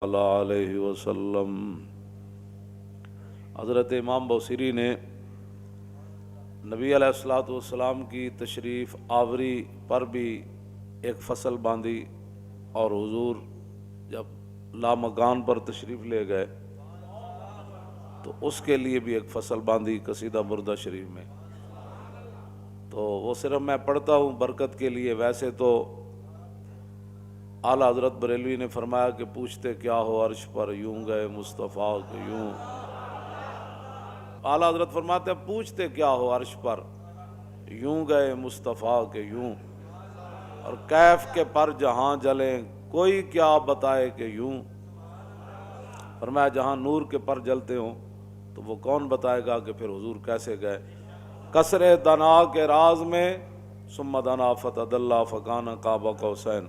علیہ وسلم۔ حضرت امام بوصیری نے نبی علیہ الصلوۃ والسلام کی تشریف آوری پر بھی ایک فصل باندھی، اور حضور جب لامکان پر تشریف لے گئے تو اس کے لیے بھی ایک فصل باندھی قصیدہ بردہ شریف میں۔ تو وہ صرف میں پڑھتا ہوں برکت کے لیے، ویسے تو اعلیٰ حضرت بریلوی نے فرمایا کہ پوچھتے کیا ہو عرش پر، یوں گئے مصطفیٰ کے یوں۔ اعلیٰ حضرت فرماتے ہیں پوچھتے کیا ہو عرش پر، یوں گئے مصطفیٰ کے یوں، اور کیف کے پر جہاں جلیں کوئی کیا بتائے کہ یوں۔ فرمایا جہاں نور کے پر جلتے ہوں تو وہ کون بتائے گا کہ پھر حضور کیسے گئے۔ کسر دنا کے راز میں ثم دنا فتدلی فکان قاب قوسین،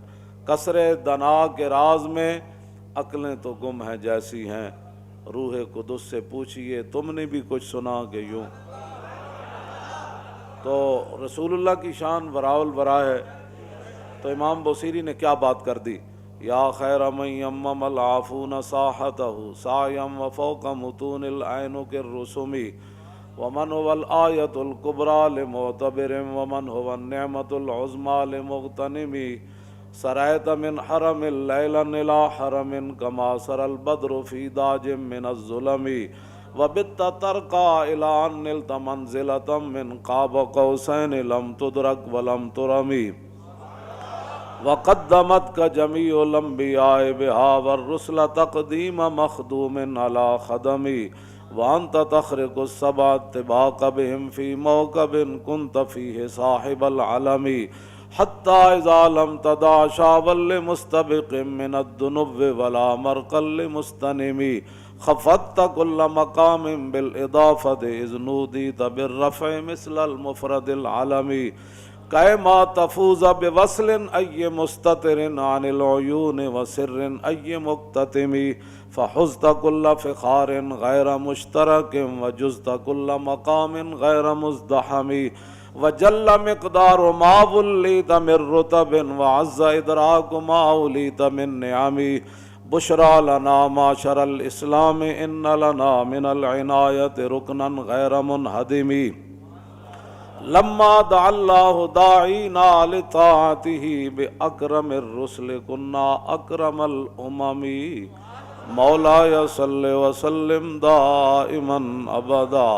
کسر دنا کے راز میں عقلیں تو گم ہیں جیسی ہیں، روح قدس سے پوچھئے تم نے بھی کچھ سنا کہ یوں۔ تو رسول اللہ کی شان وراء الورا ہے، تو امام بوصیری نے کیا بات کر دی، یا خیر من یمم العافون ساحتہ سایم وفوق متون العین کالرسم، ومن هو الآیۃ الکبریٰ لمعتبر ومن هو النعمۃ العظمیٰ لمغتنم، سرایت من حرم لیلا الی حرم کما سر البدر فی داج من الظلم، وبت ترقى الی ان نلت منزلۃ من قاب قوسین لم تدرک ولم ترمی، وقدمتك جمیع الانبیاء بها والرسل تقدیم مخدوم علی خدمی، وانت تخرق السبع طباق بهم في موكب كنت فيه صاحب العلم، حتى اذا لم تدع شاوا لمستبق من الذنوب ولا مرقا لمستنم، خفضت كل مقام بالاضافة اذ نوديت بالرفع مثل المفرد العلم، كما تفوز بوصل اي مستتر عن العيون وسر اي مكتتم، فحزت كل فخار غير مشترك وجزت كل مقام غير مزدحم، وجل مقدار ما وليت من رتب وعز ادراك ما وليت من نعم، بشرى لنا معشر الاسلام ان لنا من العناية ركنا غير منهدم، لما دعا الله داعينا لطاعته بأكرم الرسل كنا أكرم الأمم، مولاي صل وسلم دائما ابدا۔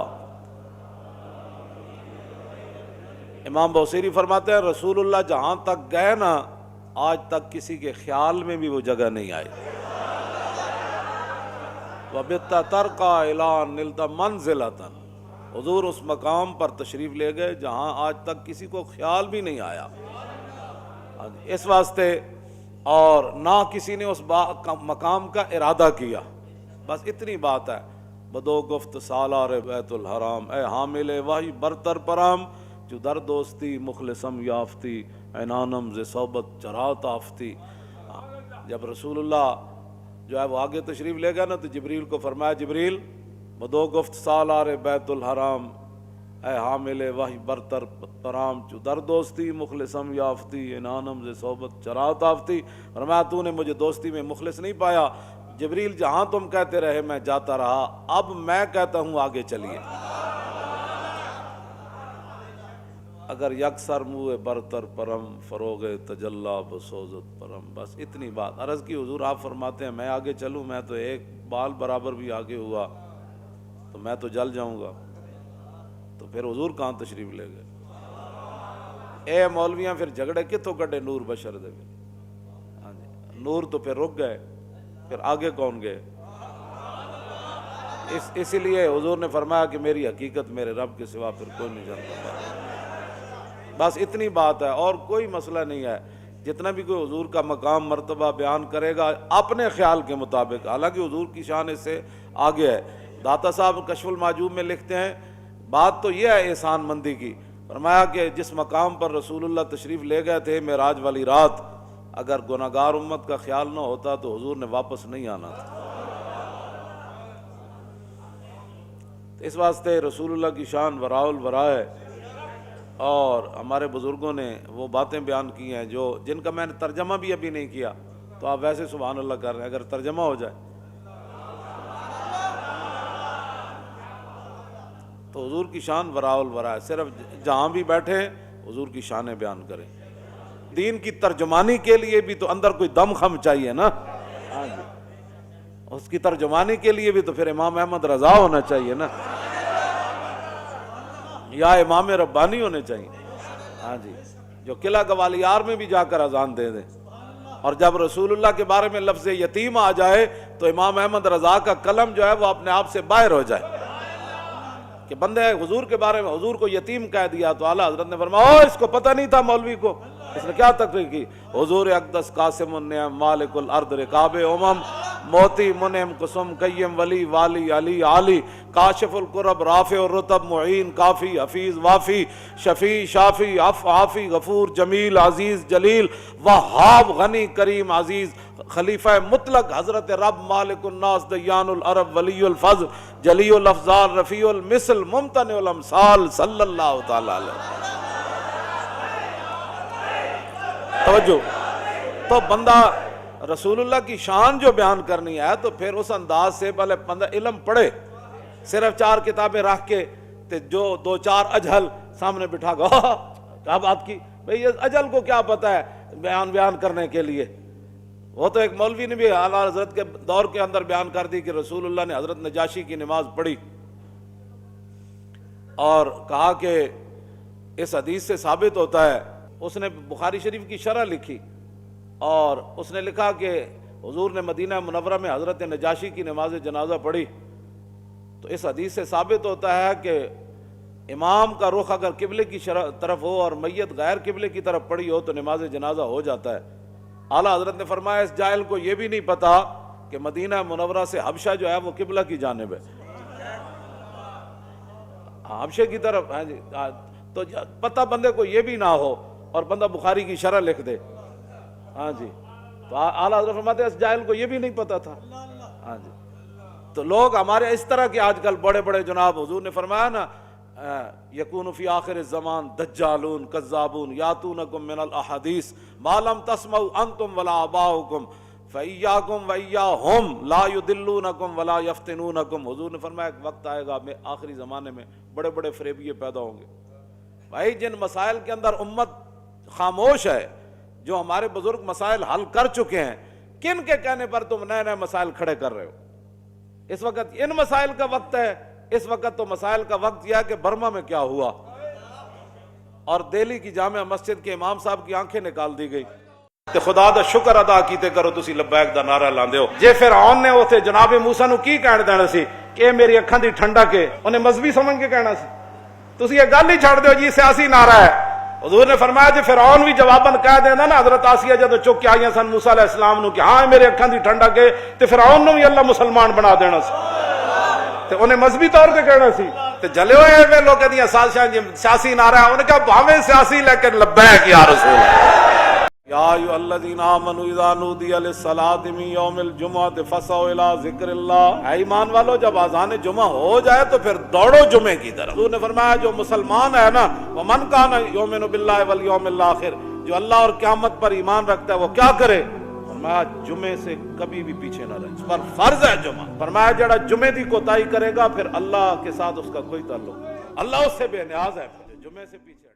امام بوصیری فرماتے ہیں رسول اللہ جہاں تک گئے نا، آج تک کسی کے خیال میں بھی وہ جگہ نہیں آئی۔ وَبِتَّ تَرْقَى إِلَىٰ نِلْتَ مَنْزِلَةً، حضور اس مقام پر تشریف لے گئے جہاں آج تک کسی کو خیال بھی نہیں آیا، اس واسطے، اور نہ کسی نے اس مقام کا ارادہ کیا، بس اتنی بات ہے۔ بدو گفت سالار بیت الحرام، اے حامل وحی برتر پرام، جو در دوستی مخلصم یافتی عنانم ز صحبت چرات آفتی۔ جب رسول اللہ جو ہے وہ آگے تشریف لے گئے نا تو جبریل کو فرمایا جبریل بدو گفت سالار بیت الحرام، اے حامل وحی برتر پرام، جو در دوستی مخلصم یافتی انانم ز صحبت چرات آفتی۔ فرمایا تو نے مجھے دوستی میں مخلص نہیں پایا جبریل، جہاں تم کہتے رہے میں جاتا رہا، اب میں کہتا ہوں آگے چلیے۔ اگر یکسر منہ برتر پرم فروغ تجلا بسوزت پرم، بس اتنی بات عرض کی حضور۔ آپ فرماتے ہیں میں آگے چلوں، میں تو ایک بال برابر بھی آگے ہوا تو میں تو جل جاؤں گا، تو پھر حضور کہاں تشریف لے گئے؟ اے مولویاں پھر جھگڑے کتوں کڈے نور بشر دے، ہاں جی، نور تو پھر رک گئے، پھر آگے کون گئے؟ اسی لیے حضور نے فرمایا کہ میری حقیقت میرے رب کے سوا پھر کوئی نہیں جانتا۔ بس اتنی بات ہے، اور کوئی مسئلہ نہیں ہے۔ جتنا بھی کوئی حضور کا مقام مرتبہ بیان کرے گا اپنے خیال کے مطابق، حالانکہ حضور کی شان اس سے آگے ہے۔ داتا صاحب کشف المعجوب میں لکھتے ہیں بات تو یہ ہے احسان مندی کی، فرمایا کہ جس مقام پر رسول اللہ تشریف لے گئے تھے معراج والی رات، اگر گناہگار امت کا خیال نہ ہوتا تو حضور نے واپس نہیں آنا تھا۔ اس واسطے رسول اللہ کی شان وراء الورا ہے، اور ہمارے بزرگوں نے وہ باتیں بیان کی ہیں جو جن کا میں نے ترجمہ بھی ابھی نہیں کیا، تو آپ ویسے سبحان اللہ کر رہے ہیں، اگر ترجمہ ہو جائے تو حضور کی شان وراء الورا ہے، صرف جہاں بھی بیٹھے حضور کی شانیں بیان کریں۔ دین کی ترجمانی کے لیے بھی تو اندر کوئی دم خم چاہیے نا، ہاں جی، اس کی ترجمانی کے لیے بھی تو پھر امام احمد رضا ہونا چاہیے نا، یا امام ربانی ہونے چاہیے، ہاں جی، جو قلعہ گوالیار میں بھی جا کر اذان دے دیں، اور جب رسول اللہ کے بارے میں لفظ یتیم آ جائے تو امام احمد رضا کا قلم جو ہے وہ اپنے آپ سے باہر ہو جائے کہ بندے حضور کے بارے میں حضور کو یتیم کہہ دیا تو اعلیٰ حضرت نے فرمایا اس کو پتہ نہیں تھا مولوی کو، اس نے کیا تقریر کی، حضور اقدس قاسم النعم مالک الارض رکاب موتی منعم قسم قیم ولی والی علی عالی کاشف القرب رافع الرتب معین کافی حفیظ وافی شفیع شافی عافی غفور جمیل عزیز جلیل وہاب غنی کریم عزیز خلیفہ مطلق حضرت رب مالک الناس دیان العرب ولی الفضل جلی الافضال رفیع المثل ممتنع الامثال صلی اللہ تعالی علیہ وسلم۔ توجہ، تو بندہ رسول اللہ کی شان جو بیان کرنی ہے تو پھر اس انداز سے پہلے بندہ علم پڑھے، صرف 4 کتابیں رکھ کے جو 2-4 اجہل سامنے بٹھا گا کیا بات کی بھئی، یہ اجہل کو کیا پتہ ہے بیان کرنے کے لیے۔ وہ تو ایک مولوی نے بھی اعلیٰ حضرت کے دور کے اندر بیان کر دی کہ رسول اللہ نے حضرت نجاشی کی نماز پڑھی اور کہا کہ اس حدیث سے ثابت ہوتا ہے، اس نے بخاری شریف کی شرح لکھی اور اس نے لکھا کہ حضور نے مدینہ منورہ میں حضرت نجاشی کی نماز جنازہ پڑھی، تو اس حدیث سے ثابت ہوتا ہے کہ امام کا رخ اگر قبلے کی طرف ہو اور میت غیر قبلے کی طرف پڑی ہو تو نماز جنازہ ہو جاتا ہے۔ اعلیٰ حضرت نے فرمایا اس جاہل کو یہ بھی نہیں پتا کہ مدینہ منورہ سے حبشہ جو ہے وہ قبلہ کی جانب ہے، حبشے کی طرف، ہاں جی، تو پتہ بندے کو یہ بھی نہ ہو اور بندہ بخاری کی شرح لکھ دے، ہاں جی، تو اعلیٰ حضرت فرماتے ہیں اس جاہل کو یہ بھی نہیں پتا تھا، ہاں جی۔ تو لوگ ہمارے اس طرح کے آج کل بڑے بڑے جناب، حضور نے فرمایا نا یکون فی آخر الزمان دجالون کذابون یاتونکم من الاحادیث ما لم تسمعوا انتم ولا آباؤکم فایاکم وایاہم لا یدلونکم ولا یفتنونکم۔ حضور نے فرمایا ایک وقت آئے گا میں آخری زمانے میں بڑے بڑے فریبیے پیدا ہوں گے، بھائی جن مسائل کے اندر امت خاموش ہے، جو ہمارے بزرگ مسائل حل کر چکے ہیں، کن کے کہنے پر تم نئے نئے مسائل کھڑے کر رہے ہو؟ اس وقت ان مسائل کا وقت ہے، اس وقت تو مسائل کا وقت یہ ہے کہ برما میں کیا ہوا اور دہلی کی جامع مسجد کے امام صاحب کی آنکھیں نکال دی گئی تے خدا دا شکر ادا کیتے کرو تسی لبیک دا نعرہ لاندے ہو۔ جے فرعون نے اوتھے جناب موسیٰ نو کی کہن دینا سی کہ اے میری اکھاں دی ٹھنڈک ہے، انہیں مذہبی سمجھ کے کہنا سی، تسی یہ گل ہی چھڑ دیو جی سیاسی نعرہ ہے۔ حضور نے فرمایا جے فرعون بھی جواباً کہہ دینا نا حضرت آسیہ جدو چک کے آئیاں سن موسیٰ علیہ السلام نو کہ ہاں میرے اکھاں دی ٹھنڈک ہے، تے فرعون نو بھی اللہ مسلمان بنا دینا سی، تے انہیں مذہبی طور پہ کہنا سی، تے جلے ہوئے میں لوگ کہتے ہیں سیاسی نعرہ ہے، انہیں کہا بھاویں سیاسی لیکن لبیک یا رسول یا ایھا الذین آمنوا اذا نودی للصلاۃ من یوم الجمعۃ فاسعوا الی ذکر اللہ۔ اے ایمان والو جب اذان جمعہ ہو جائے تو پھر دوڑو جمعے کی طرف۔ حضور نے فرمایا جو مسلمان ہے نا ومن کان یؤمن باللہ والیوم الاخر، جو اللہ اور قیامت پر ایمان رکھتا ہے وہ کیا کرے؟ فرمایا جمعے سے کبھی بھی پیچھے نہ رہے، اس پر فرض ہے جمعہ۔ فرمایا جڑا جمعے دی کوتاہی کرے گا پھر اللہ کے ساتھ اس کا کوئی تعلق نہیں، اللہ اس سے بے نیاز ہے، جمعے سے پیچھے